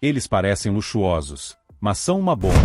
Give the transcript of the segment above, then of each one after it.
Eles parecem luxuosos, mas são uma bomba.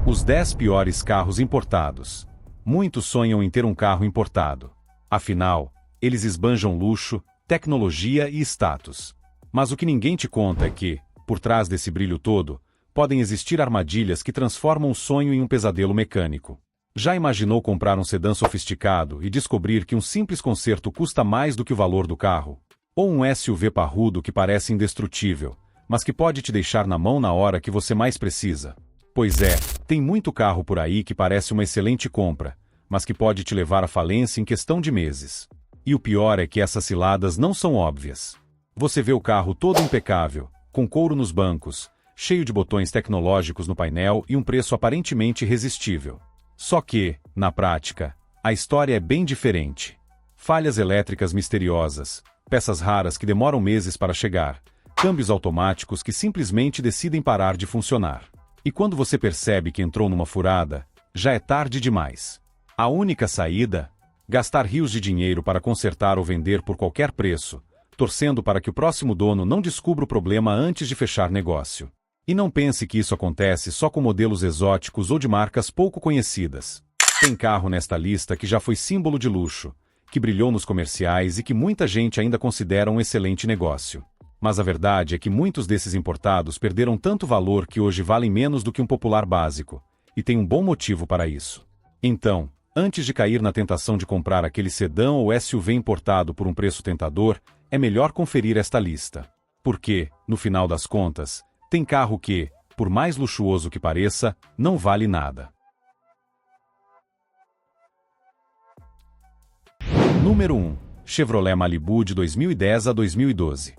Os 10 piores carros importados. Muitos sonham em ter um carro importado. Afinal, eles esbanjam luxo, tecnologia e status. Mas o que ninguém te conta é que, por trás desse brilho todo, podem existir armadilhas que transformam o sonho em um pesadelo mecânico. Já imaginou comprar um sedã sofisticado e descobrir que um simples conserto custa mais do que o valor do carro? Ou um SUV parrudo que parece indestrutível, mas que pode te deixar na mão na hora que você mais precisa? Pois é, tem muito carro por aí que parece uma excelente compra, mas que pode te levar à falência em questão de meses. E o pior é que essas ciladas não são óbvias. Você vê o carro todo impecável, com couro nos bancos, cheio de botões tecnológicos no painel e um preço aparentemente irresistível. Só que, na prática, a história é bem diferente. Falhas elétricas misteriosas, peças raras que demoram meses para chegar, câmbios automáticos que simplesmente decidem parar de funcionar. E quando você percebe que entrou numa furada, já é tarde demais. A única saída? Gastar rios de dinheiro para consertar ou vender por qualquer preço, torcendo para que o próximo dono não descubra o problema antes de fechar negócio. E não pense que isso acontece só com modelos exóticos ou de marcas pouco conhecidas. Tem carro nesta lista que já foi símbolo de luxo, que brilhou nos comerciais e que muita gente ainda considera um excelente negócio. Mas a verdade é que muitos desses importados perderam tanto valor que hoje valem menos do que um popular básico, e tem um bom motivo para isso. Então, antes de cair na tentação de comprar aquele sedã ou SUV importado por um preço tentador, é melhor conferir esta lista. Porque, no final das contas, tem carro que, por mais luxuoso que pareça, não vale nada. Número 1. Chevrolet Malibu de 2010 a 2012.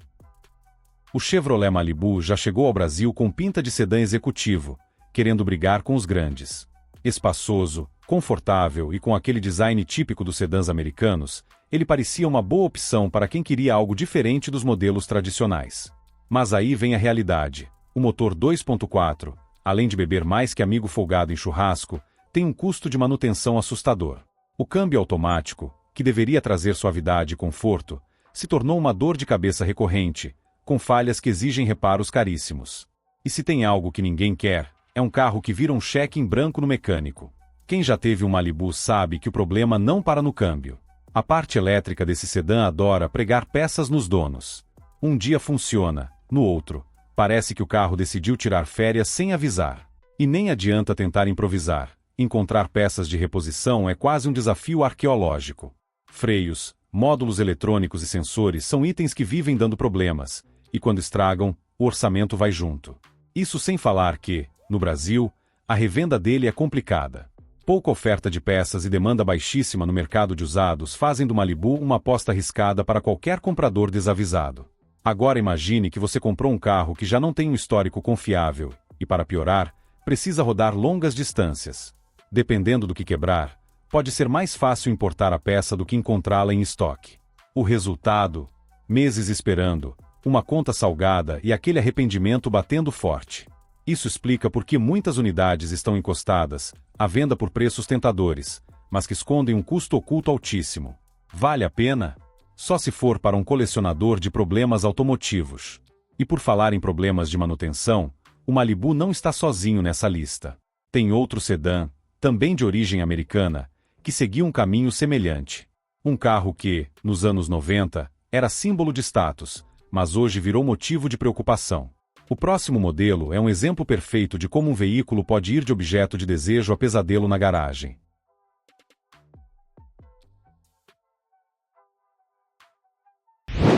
O Chevrolet Malibu já chegou ao Brasil com pinta de sedã executivo, querendo brigar com os grandes. Espaçoso, confortável e com aquele design típico dos sedãs americanos, ele parecia uma boa opção para quem queria algo diferente dos modelos tradicionais. Mas aí vem a realidade. O motor 2.4, além de beber mais que amigo folgado em churrasco, tem um custo de manutenção assustador. O câmbio automático, que deveria trazer suavidade e conforto, se tornou uma dor de cabeça recorrente, com falhas que exigem reparos caríssimos. E se tem algo que ninguém quer, é um carro que vira um cheque em branco no mecânico. Quem já teve um Malibu sabe que o problema não para no câmbio. A parte elétrica desse sedã adora pregar peças nos donos. Um dia funciona, no outro, parece que o carro decidiu tirar férias sem avisar. E nem adianta tentar improvisar. Encontrar peças de reposição é quase um desafio arqueológico. Freios, módulos eletrônicos e sensores são itens que vivem dando problemas, e quando estragam, o orçamento vai junto. Isso sem falar que, no Brasil, a revenda dele é complicada. Pouca oferta de peças e demanda baixíssima no mercado de usados fazem do Malibu uma aposta arriscada para qualquer comprador desavisado. Agora imagine que você comprou um carro que já não tem um histórico confiável, e para piorar, precisa rodar longas distâncias. Dependendo do que quebrar, pode ser mais fácil importar a peça do que encontrá-la em estoque. O resultado? Meses esperando, uma conta salgada e aquele arrependimento batendo forte. Isso explica por que muitas unidades estão encostadas, à venda por preços tentadores, mas que escondem um custo oculto altíssimo. Vale a pena? Só se for para um colecionador de problemas automotivos. E por falar em problemas de manutenção, o Malibu não está sozinho nessa lista. Tem outro sedã, também de origem americana, que seguia um caminho semelhante. Um carro que, nos anos 90, era símbolo de status, mas hoje virou motivo de preocupação. O próximo modelo é um exemplo perfeito de como um veículo pode ir de objeto de desejo a pesadelo na garagem.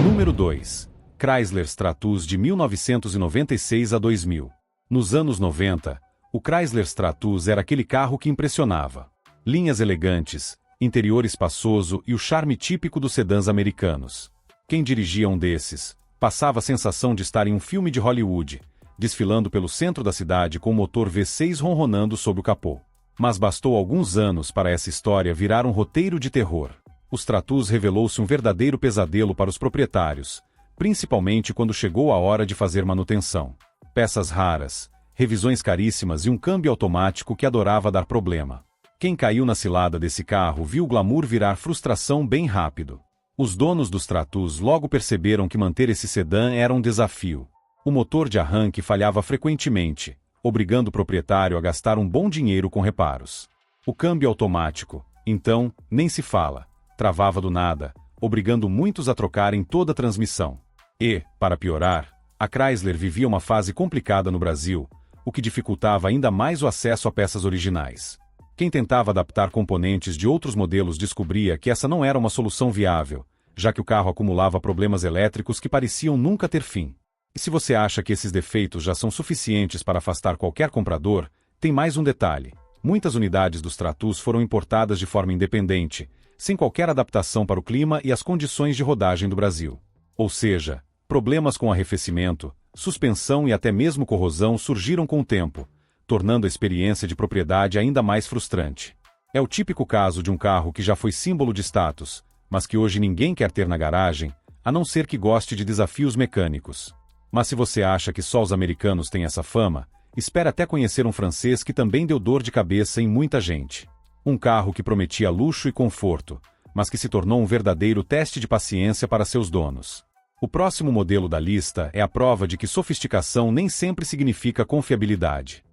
Número 2. Chrysler Stratus de 1996 a 2000. Nos anos 90, o Chrysler Stratus era aquele carro que impressionava. Linhas elegantes, interior espaçoso e o charme típico dos sedãs americanos. Quem dirigia um desses passava a sensação de estar em um filme de Hollywood, desfilando pelo centro da cidade com o motor V6 ronronando sob o capô. Mas bastou alguns anos para essa história virar um roteiro de terror. O Stratus revelou-se um verdadeiro pesadelo para os proprietários, principalmente quando chegou a hora de fazer manutenção. Peças raras, revisões caríssimas e um câmbio automático que adorava dar problema. Quem caiu na cilada desse carro viu o glamour virar frustração bem rápido. Os donos do Stratus logo perceberam que manter esse sedã era um desafio. O motor de arranque falhava frequentemente, obrigando o proprietário a gastar um bom dinheiro com reparos. O câmbio automático, então, nem se fala, travava do nada, obrigando muitos a trocarem toda a transmissão. E, para piorar, a Chrysler vivia uma fase complicada no Brasil, o que dificultava ainda mais o acesso a peças originais. Quem tentava adaptar componentes de outros modelos descobria que essa não era uma solução viável, já que o carro acumulava problemas elétricos que pareciam nunca ter fim. E se você acha que esses defeitos já são suficientes para afastar qualquer comprador, tem mais um detalhe. Muitas unidades dos Stratus foram importadas de forma independente, sem qualquer adaptação para o clima e as condições de rodagem do Brasil. Ou seja, problemas com arrefecimento, suspensão e até mesmo corrosão surgiram com o tempo, tornando a experiência de propriedade ainda mais frustrante. É o típico caso de um carro que já foi símbolo de status, mas que hoje ninguém quer ter na garagem, a não ser que goste de desafios mecânicos. Mas se você acha que só os americanos têm essa fama, espere até conhecer um francês que também deu dor de cabeça em muita gente. Um carro que prometia luxo e conforto, mas que se tornou um verdadeiro teste de paciência para seus donos. O próximo modelo da lista é a prova de que sofisticação nem sempre significa confiabilidade.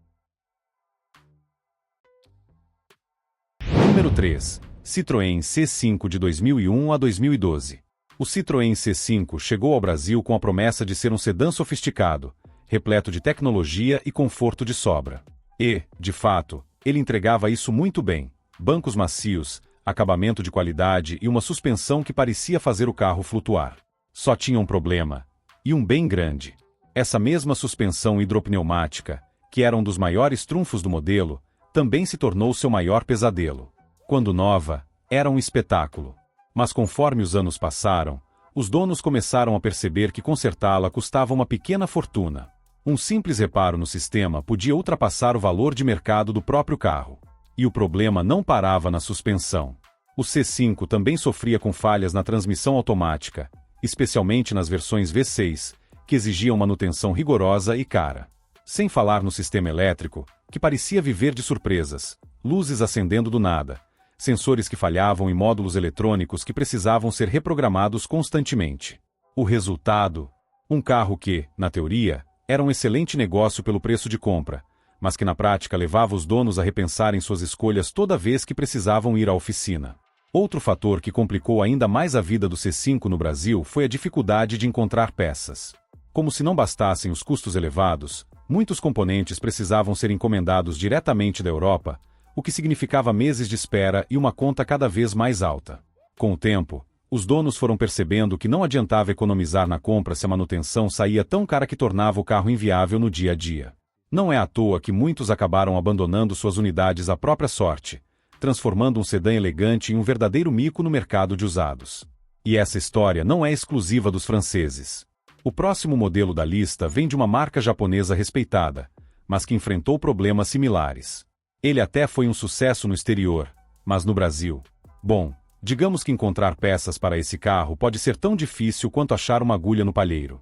Número 3. Citroën C5 de 2001 a 2012. O Citroën C5 chegou ao Brasil com a promessa de ser um sedã sofisticado, repleto de tecnologia e conforto de sobra. E, de fato, ele entregava isso muito bem. Bancos macios, acabamento de qualidade e uma suspensão que parecia fazer o carro flutuar. Só tinha um problema, e um bem grande. Essa mesma suspensão hidropneumática, que era um dos maiores trunfos do modelo, também se tornou seu maior pesadelo. Quando nova, era um espetáculo. Mas conforme os anos passaram, os donos começaram a perceber que consertá-la custava uma pequena fortuna. Um simples reparo no sistema podia ultrapassar o valor de mercado do próprio carro. E o problema não parava na suspensão. O C5 também sofria com falhas na transmissão automática, especialmente nas versões V6, que exigiam manutenção rigorosa e cara. Sem falar no sistema elétrico, que parecia viver de surpresas, luzes acendendo do nada, sensores que falhavam e módulos eletrônicos que precisavam ser reprogramados constantemente. O resultado? Um carro que, na teoria, era um excelente negócio pelo preço de compra, mas que na prática levava os donos a repensarem suas escolhas toda vez que precisavam ir à oficina. Outro fator que complicou ainda mais a vida do C5 no Brasil foi a dificuldade de encontrar peças. Como se não bastassem os custos elevados, muitos componentes precisavam ser encomendados diretamente da Europa, o que significava meses de espera e uma conta cada vez mais alta. Com o tempo, os donos foram percebendo que não adiantava economizar na compra se a manutenção saía tão cara que tornava o carro inviável no dia a dia. Não é à toa que muitos acabaram abandonando suas unidades à própria sorte, transformando um sedã elegante em um verdadeiro mico no mercado de usados. E essa história não é exclusiva dos franceses. O próximo modelo da lista vem de uma marca japonesa respeitada, mas que enfrentou problemas similares. Ele até foi um sucesso no exterior, mas no Brasil, bom, digamos que encontrar peças para esse carro pode ser tão difícil quanto achar uma agulha no palheiro.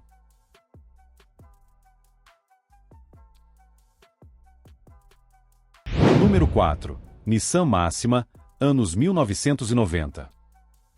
Número 4. Nissan Máxima, anos 1990.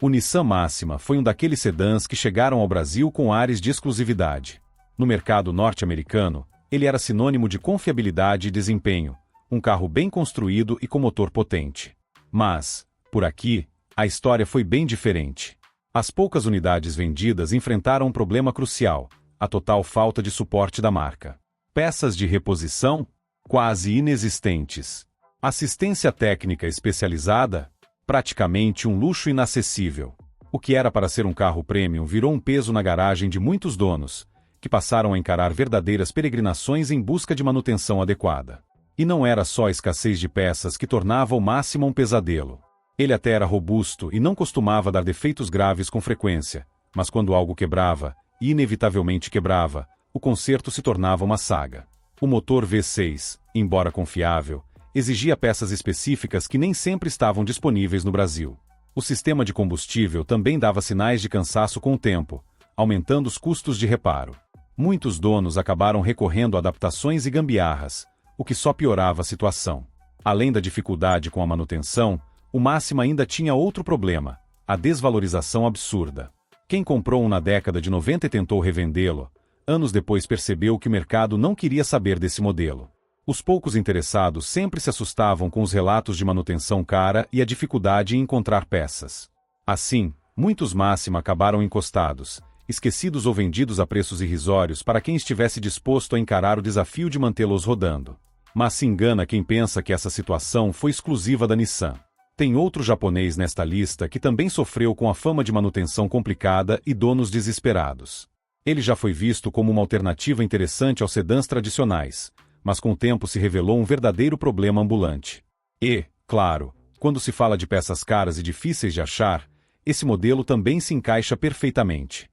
O Nissan Máxima foi um daqueles sedãs que chegaram ao Brasil com ares de exclusividade. No mercado norte-americano, ele era sinônimo de confiabilidade e desempenho, um carro bem construído e com motor potente. Mas, por aqui, a história foi bem diferente. As poucas unidades vendidas enfrentaram um problema crucial, a total falta de suporte da marca. Peças de reposição? Quase inexistentes. Assistência técnica especializada? Praticamente um luxo inacessível. O que era para ser um carro premium virou um peso na garagem de muitos donos, que passaram a encarar verdadeiras peregrinações em busca de manutenção adequada. E não era só a escassez de peças que tornava o Máxima um pesadelo. Ele até era robusto e não costumava dar defeitos graves com frequência, mas quando algo quebrava, e inevitavelmente quebrava, o conserto se tornava uma saga. O motor V6, embora confiável, exigia peças específicas que nem sempre estavam disponíveis no Brasil. O sistema de combustível também dava sinais de cansaço com o tempo, aumentando os custos de reparo. Muitos donos acabaram recorrendo a adaptações e gambiarras, o que só piorava a situação. Além da dificuldade com a manutenção, o Máxima ainda tinha outro problema, a desvalorização absurda. Quem comprou um na década de 90 e tentou revendê-lo, Anos depois percebeu que o mercado não queria saber desse modelo. Os poucos interessados sempre se assustavam com os relatos de manutenção cara e a dificuldade em encontrar peças. Assim, muitos Máxima acabaram encostados, esquecidos ou vendidos a preços irrisórios para quem estivesse disposto a encarar o desafio de mantê-los rodando. Mas se engana quem pensa que essa situação foi exclusiva da Nissan. Tem outro japonês nesta lista que também sofreu com a fama de manutenção complicada e donos desesperados. Ele já foi visto como uma alternativa interessante aos sedãs tradicionais, mas com o tempo se revelou um verdadeiro problema ambulante. E, claro, quando se fala de peças caras e difíceis de achar, esse modelo também se encaixa perfeitamente.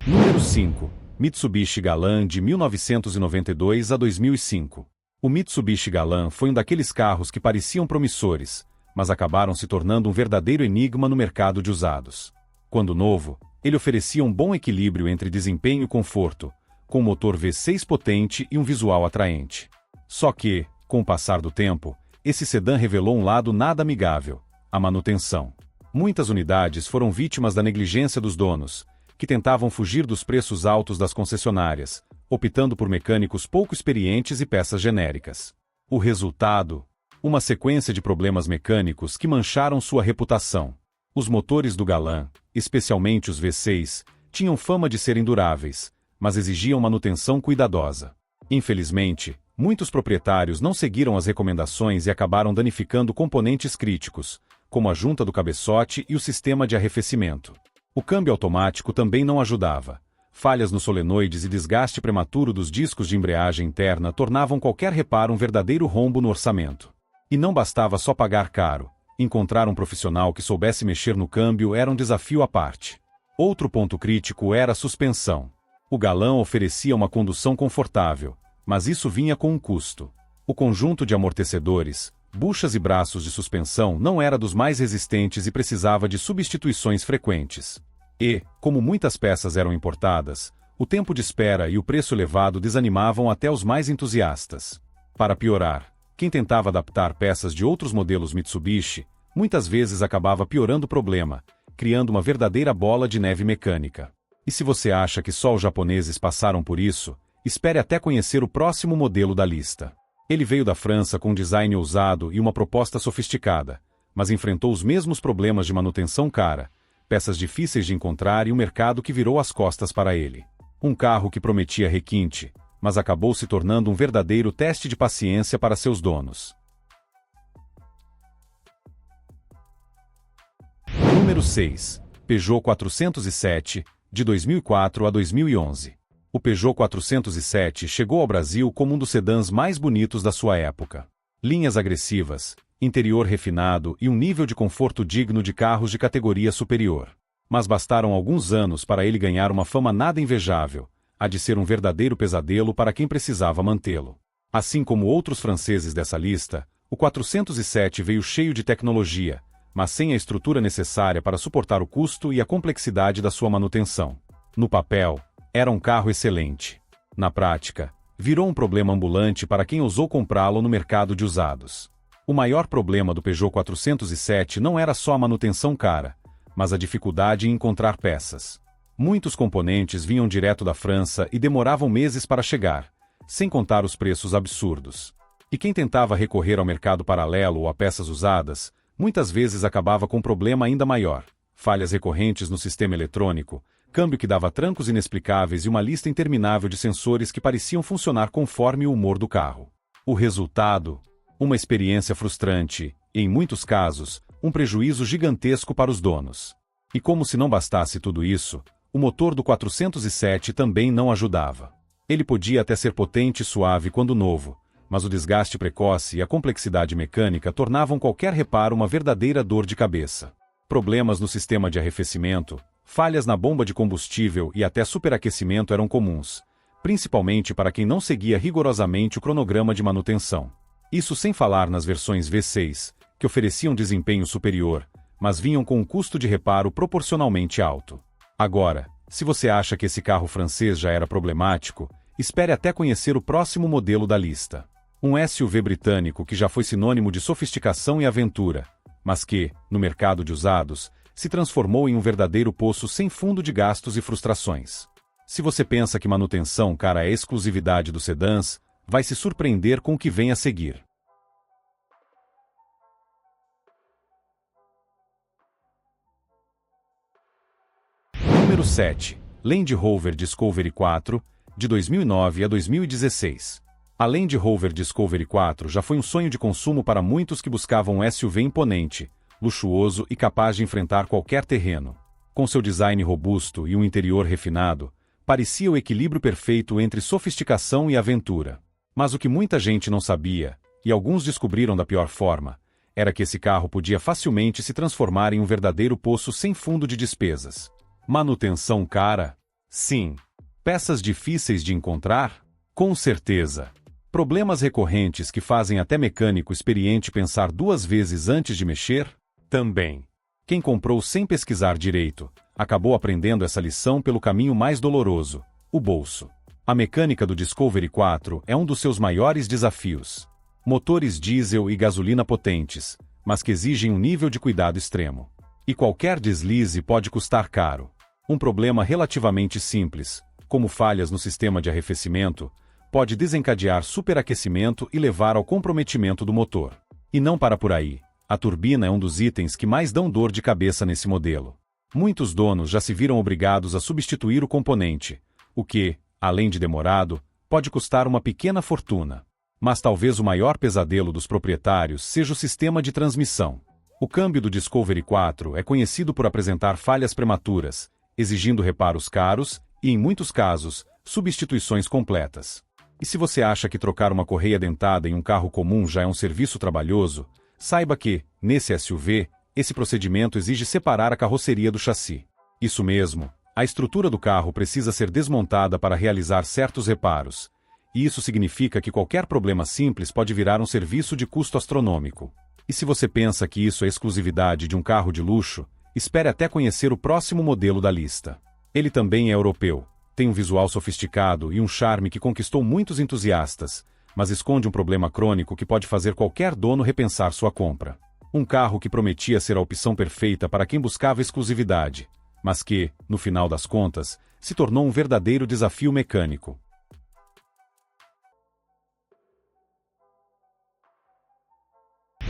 Número 5. Mitsubishi Galant de 1992 a 2005. O Mitsubishi Galant foi um daqueles carros que pareciam promissores, mas acabaram se tornando um verdadeiro enigma no mercado de usados. Quando novo, ele oferecia um bom equilíbrio entre desempenho e conforto, com um motor V6 potente e um visual atraente. Só que, com o passar do tempo, esse sedã revelou um lado nada amigável: a manutenção. Muitas unidades foram vítimas da negligência dos donos, que tentavam fugir dos preços altos das concessionárias, optando por mecânicos pouco experientes e peças genéricas. O resultado? Uma sequência de problemas mecânicos que mancharam sua reputação. Os motores do Galant, especialmente os V6, tinham fama de serem duráveis, mas exigiam manutenção cuidadosa. Infelizmente, muitos proprietários não seguiram as recomendações e acabaram danificando componentes críticos, como a junta do cabeçote e o sistema de arrefecimento. O câmbio automático também não ajudava. Falhas nos solenoides e desgaste prematuro dos discos de embreagem interna tornavam qualquer reparo um verdadeiro rombo no orçamento. E não bastava só pagar caro. Encontrar um profissional que soubesse mexer no câmbio era um desafio à parte. Outro ponto crítico era a suspensão. O Galant oferecia uma condução confortável, mas isso vinha com um custo. O conjunto de amortecedores, buchas e braços de suspensão não era dos mais resistentes e precisava de substituições frequentes. E, como muitas peças eram importadas, o tempo de espera e o preço elevado desanimavam até os mais entusiastas. Para piorar, quem tentava adaptar peças de outros modelos Mitsubishi, muitas vezes acabava piorando o problema, criando uma verdadeira bola de neve mecânica. E se você acha que só os japoneses passaram por isso, espere até conhecer o próximo modelo da lista. Ele veio da França com um design ousado e uma proposta sofisticada, mas enfrentou os mesmos problemas de manutenção cara, peças difíceis de encontrar e um mercado que virou as costas para ele. Um carro que prometia requinte, mas acabou se tornando um verdadeiro teste de paciência para seus donos. Número 6. Peugeot 407, de 2004 a 2011. O Peugeot 407 chegou ao Brasil como um dos sedãs mais bonitos da sua época. Linhas agressivas, interior refinado e um nível de conforto digno de carros de categoria superior. Mas bastaram alguns anos para ele ganhar uma fama nada invejável, a de ser um verdadeiro pesadelo para quem precisava mantê-lo. Assim como outros franceses dessa lista, o 407 veio cheio de tecnologia, mas sem a estrutura necessária para suportar o custo e a complexidade da sua manutenção. No papel, era um carro excelente. Na prática, virou um problema ambulante para quem ousou comprá-lo no mercado de usados. O maior problema do Peugeot 407 não era só a manutenção cara, mas a dificuldade em encontrar peças. Muitos componentes vinham direto da França e demoravam meses para chegar, sem contar os preços absurdos. E quem tentava recorrer ao mercado paralelo ou a peças usadas, muitas vezes acabava com um problema ainda maior: falhas recorrentes no sistema eletrônico, câmbio que dava trancos inexplicáveis e uma lista interminável de sensores que pareciam funcionar conforme o humor do carro. O resultado? Uma experiência frustrante e, em muitos casos, um prejuízo gigantesco para os donos. E como se não bastasse tudo isso, o motor do 407 também não ajudava. Ele podia até ser potente e suave quando novo, mas o desgaste precoce e a complexidade mecânica tornavam qualquer reparo uma verdadeira dor de cabeça. Problemas no sistema de arrefecimento, falhas na bomba de combustível e até superaquecimento eram comuns, principalmente para quem não seguia rigorosamente o cronograma de manutenção. Isso sem falar nas versões V6, que ofereciam desempenho superior, mas vinham com um custo de reparo proporcionalmente alto. Agora, se você acha que esse carro francês já era problemático, espere até conhecer o próximo modelo da lista. Um SUV britânico que já foi sinônimo de sofisticação e aventura, mas que, no mercado de usados, se transformou em um verdadeiro poço sem fundo de gastos e frustrações. Se você pensa que manutenção cara é exclusividade dos sedãs, vai se surpreender com o que vem a seguir. Número 7. Land Rover Discovery 4, de 2009 a 2016. A Land Rover Discovery 4 já foi um sonho de consumo para muitos que buscavam um SUV imponente, luxuoso e capaz de enfrentar qualquer terreno. Com seu design robusto e um interior refinado, parecia o equilíbrio perfeito entre sofisticação e aventura. Mas o que muita gente não sabia, e alguns descobriram da pior forma, era que esse carro podia facilmente se transformar em um verdadeiro poço sem fundo de despesas. Manutenção cara? Sim. Peças difíceis de encontrar? Com certeza. Problemas recorrentes que fazem até mecânico experiente pensar duas vezes antes de mexer? Também. Quem comprou sem pesquisar direito, acabou aprendendo essa lição pelo caminho mais doloroso, o bolso. A mecânica do Discovery 4 é um dos seus maiores desafios. Motores diesel e gasolina potentes, mas que exigem um nível de cuidado extremo. E qualquer deslize pode custar caro. Um problema relativamente simples, como falhas no sistema de arrefecimento, pode desencadear superaquecimento e levar ao comprometimento do motor. E não para por aí. A turbina é um dos itens que mais dão dor de cabeça nesse modelo. Muitos donos já se viram obrigados a substituir o componente, o que, além de demorado, pode custar uma pequena fortuna. Mas talvez o maior pesadelo dos proprietários seja o sistema de transmissão. O câmbio do Discovery 4 é conhecido por apresentar falhas prematuras, exigindo reparos caros e, em muitos casos, substituições completas. E se você acha que trocar uma correia dentada em um carro comum já é um serviço trabalhoso, saiba que, nesse SUV, esse procedimento exige separar a carroceria do chassi. Isso mesmo, a estrutura do carro precisa ser desmontada para realizar certos reparos, e isso significa que qualquer problema simples pode virar um serviço de custo astronômico. E se você pensa que isso é exclusividade de um carro de luxo, espere até conhecer o próximo modelo da lista. Ele também é europeu, tem um visual sofisticado e um charme que conquistou muitos entusiastas, mas esconde um problema crônico que pode fazer qualquer dono repensar sua compra. Um carro que prometia ser a opção perfeita para quem buscava exclusividade, mas que, no final das contas, se tornou um verdadeiro desafio mecânico.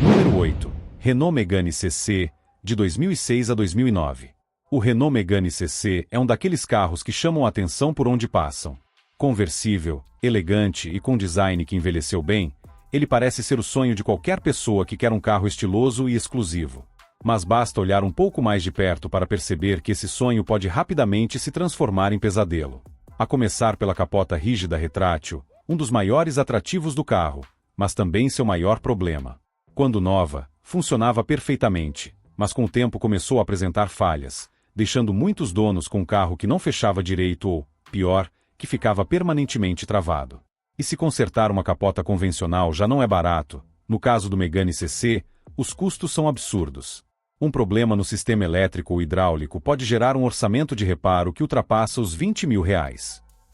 Número 8. Renault Megane CC, de 2006 a 2009. O Renault Megane CC é um daqueles carros que chamam a atenção por onde passam. Conversível, elegante e com design que envelheceu bem, ele parece ser o sonho de qualquer pessoa que quer um carro estiloso e exclusivo. Mas basta olhar um pouco mais de perto para perceber que esse sonho pode rapidamente se transformar em pesadelo. A começar pela capota rígida retrátil, um dos maiores atrativos do carro, mas também seu maior problema. Quando nova, funcionava perfeitamente, mas com o tempo começou a apresentar falhas, deixando muitos donos com um carro que não fechava direito ou, pior, que ficava permanentemente travado. E se consertar uma capota convencional já não é barato, no caso do Megane CC, os custos são absurdos. Um problema no sistema elétrico ou hidráulico pode gerar um orçamento de reparo que ultrapassa os R$20 mil.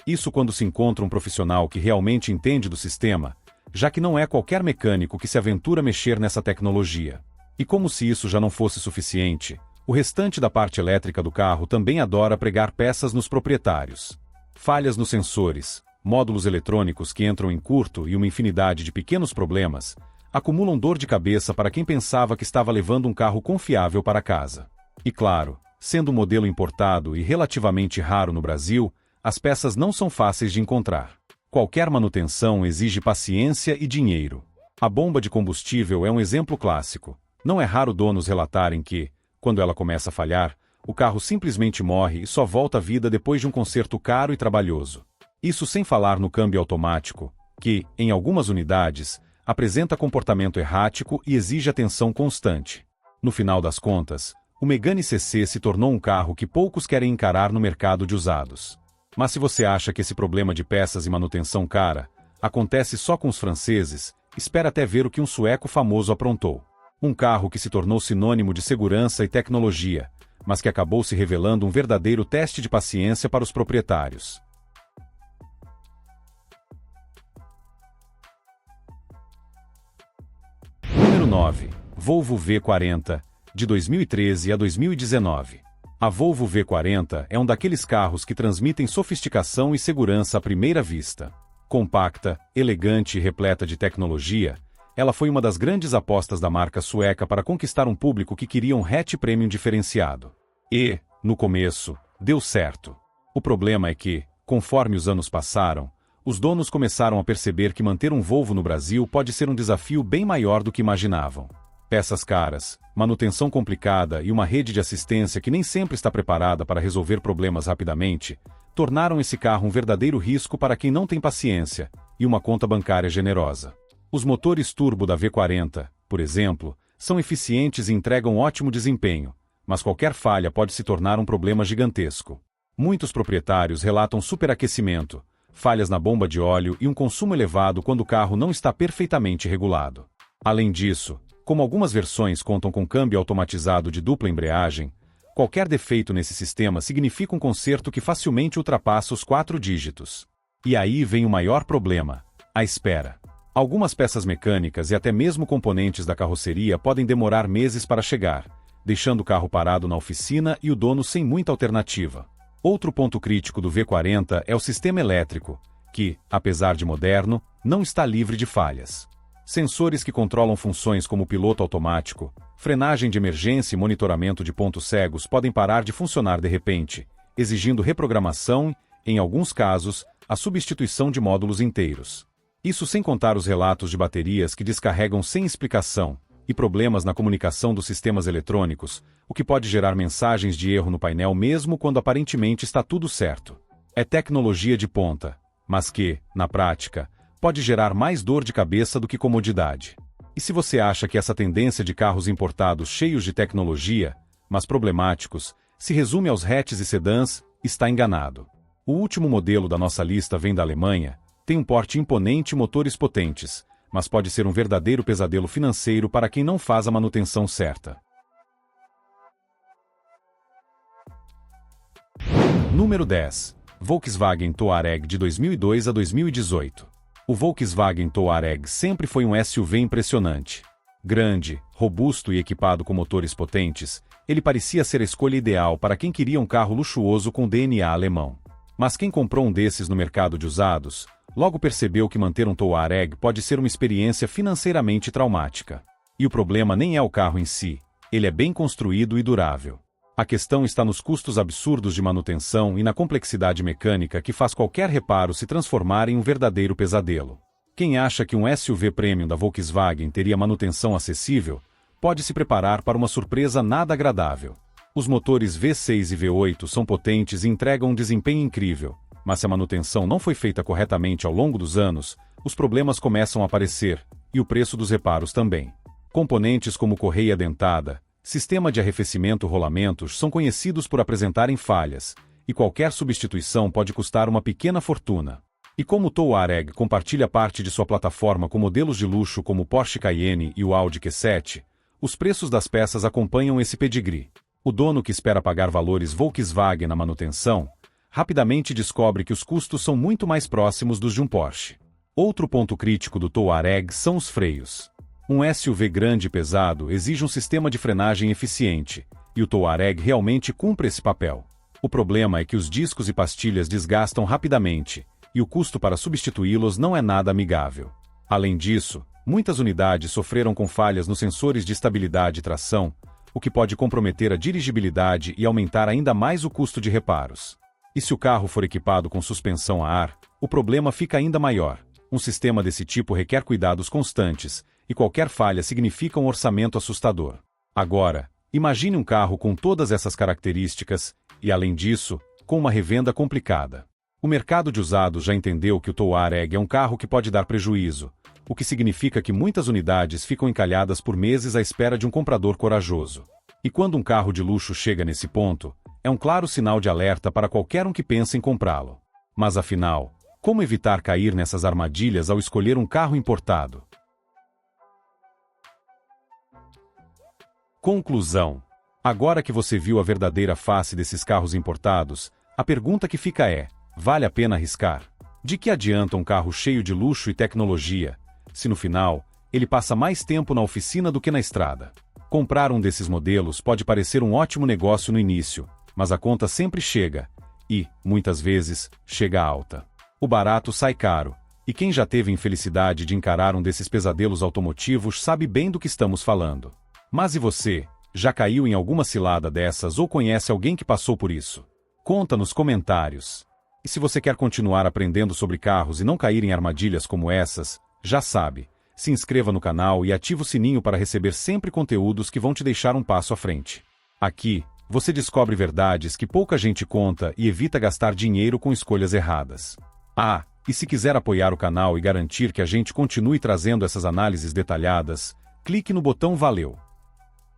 Isso quando se encontra um profissional que realmente entende do sistema, já que não é qualquer mecânico que se aventura a mexer nessa tecnologia. E como se isso já não fosse suficiente, o restante da parte elétrica do carro também adora pregar peças nos proprietários. Falhas nos sensores, módulos eletrônicos que entram em curto e uma infinidade de pequenos problemas, acumulam dor de cabeça para quem pensava que estava levando um carro confiável para casa. E claro, sendo um modelo importado e relativamente raro no Brasil, as peças não são fáceis de encontrar. Qualquer manutenção exige paciência e dinheiro. A bomba de combustível é um exemplo clássico. Não é raro donos relatarem que, quando ela começa a falhar, o carro simplesmente morre e só volta à vida depois de um conserto caro e trabalhoso. Isso sem falar no câmbio automático, que, em algumas unidades, apresenta comportamento errático e exige atenção constante. No final das contas, o Megane CC se tornou um carro que poucos querem encarar no mercado de usados. Mas se você acha que esse problema de peças e manutenção cara acontece só com os franceses, espera até ver o que um sueco famoso aprontou. Um carro que se tornou sinônimo de segurança e tecnologia, mas que acabou se revelando um verdadeiro teste de paciência para os proprietários. Número 9. Volvo V40, de 2013 a 2019. A Volvo V40 é um daqueles carros que transmitem sofisticação e segurança à primeira vista. Compacta, elegante e repleta de tecnologia, ela foi uma das grandes apostas da marca sueca para conquistar um público que queria um hatch premium diferenciado. E, no começo, deu certo. O problema é que, conforme os anos passaram, os donos começaram a perceber que manter um Volvo no Brasil pode ser um desafio bem maior do que imaginavam. Peças caras, manutenção complicada e uma rede de assistência que nem sempre está preparada para resolver problemas rapidamente, tornaram esse carro um verdadeiro risco para quem não tem paciência e uma conta bancária generosa. Os motores turbo da V40, por exemplo, são eficientes e entregam ótimo desempenho, mas qualquer falha pode se tornar um problema gigantesco. Muitos proprietários relatam superaquecimento, falhas na bomba de óleo e um consumo elevado quando o carro não está perfeitamente regulado. Além disso, como algumas versões contam com câmbio automatizado de dupla embreagem, qualquer defeito nesse sistema significa um conserto que facilmente ultrapassa os 4 dígitos. E aí vem o maior problema: a espera. Algumas peças mecânicas e até mesmo componentes da carroceria podem demorar meses para chegar, deixando o carro parado na oficina e o dono sem muita alternativa. Outro ponto crítico do V40 é o sistema elétrico, que, apesar de moderno, não está livre de falhas. Sensores que controlam funções como piloto automático, frenagem de emergência e monitoramento de pontos cegos podem parar de funcionar de repente, exigindo reprogramação e, em alguns casos, a substituição de módulos inteiros. Isso sem contar os relatos de baterias que descarregam sem explicação e problemas na comunicação dos sistemas eletrônicos, o que pode gerar mensagens de erro no painel mesmo quando aparentemente está tudo certo. É tecnologia de ponta, mas que, na prática, pode gerar mais dor de cabeça do que comodidade. E se você acha que essa tendência de carros importados cheios de tecnologia, mas problemáticos, se resume aos hatches e sedãs, está enganado. O último modelo da nossa lista vem da Alemanha, tem um porte imponente e motores potentes, mas pode ser um verdadeiro pesadelo financeiro para quem não faz a manutenção certa. Número 10. Volkswagen Touareg de 2002 a 2018. O Volkswagen Touareg sempre foi um SUV impressionante. Grande, robusto e equipado com motores potentes, ele parecia ser a escolha ideal para quem queria um carro luxuoso com DNA alemão. Mas quem comprou um desses no mercado de usados, logo percebeu que manter um Touareg pode ser uma experiência financeiramente traumática. E o problema nem é o carro em si, ele é bem construído e durável. A questão está nos custos absurdos de manutenção e na complexidade mecânica que faz qualquer reparo se transformar em um verdadeiro pesadelo. Quem acha que um SUV premium da Volkswagen teria manutenção acessível, pode se preparar para uma surpresa nada agradável. Os motores V6 e V8 são potentes e entregam um desempenho incrível, mas se a manutenção não foi feita corretamente ao longo dos anos, os problemas começam a aparecer, e o preço dos reparos também. Componentes como correia dentada, sistema de arrefecimento-rolamentos são conhecidos por apresentarem falhas, e qualquer substituição pode custar uma pequena fortuna. E como o Touareg compartilha parte de sua plataforma com modelos de luxo como o Porsche Cayenne e o Audi Q7, os preços das peças acompanham esse pedigree. O dono que espera pagar valores Volkswagen na manutenção, rapidamente descobre que os custos são muito mais próximos dos de um Porsche. Outro ponto crítico do Touareg são os freios. Um SUV grande e pesado exige um sistema de frenagem eficiente, e o Touareg realmente cumpre esse papel. O problema é que os discos e pastilhas desgastam rapidamente, e o custo para substituí-los não é nada amigável. Além disso, muitas unidades sofreram com falhas nos sensores de estabilidade e tração, o que pode comprometer a dirigibilidade e aumentar ainda mais o custo de reparos. E se o carro for equipado com suspensão a ar, o problema fica ainda maior. Um sistema desse tipo requer cuidados constantes, e qualquer falha significa um orçamento assustador. Agora, imagine um carro com todas essas características, e além disso, com uma revenda complicada. O mercado de usados já entendeu que o Touareg é um carro que pode dar prejuízo, o que significa que muitas unidades ficam encalhadas por meses à espera de um comprador corajoso. E quando um carro de luxo chega nesse ponto, é um claro sinal de alerta para qualquer um que pense em comprá-lo. Mas afinal, como evitar cair nessas armadilhas ao escolher um carro importado? Conclusão. Agora que você viu a verdadeira face desses carros importados, a pergunta que fica é: vale a pena arriscar? De que adianta um carro cheio de luxo e tecnologia, se no final, ele passa mais tempo na oficina do que na estrada? Comprar um desses modelos pode parecer um ótimo negócio no início, mas a conta sempre chega, e, muitas vezes, chega alta. O barato sai caro, e quem já teve a infelicidade de encarar um desses pesadelos automotivos sabe bem do que estamos falando. Mas e você? Já caiu em alguma cilada dessas ou conhece alguém que passou por isso? Conta nos comentários. E se você quer continuar aprendendo sobre carros e não cair em armadilhas como essas, já sabe, se inscreva no canal e ative o sininho para receber sempre conteúdos que vão te deixar um passo à frente. Aqui, você descobre verdades que pouca gente conta e evita gastar dinheiro com escolhas erradas. Ah, e se quiser apoiar o canal e garantir que a gente continue trazendo essas análises detalhadas, clique no botão Valeu.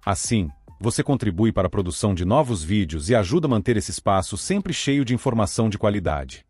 Assim, você contribui para a produção de novos vídeos e ajuda a manter esse espaço sempre cheio de informação de qualidade.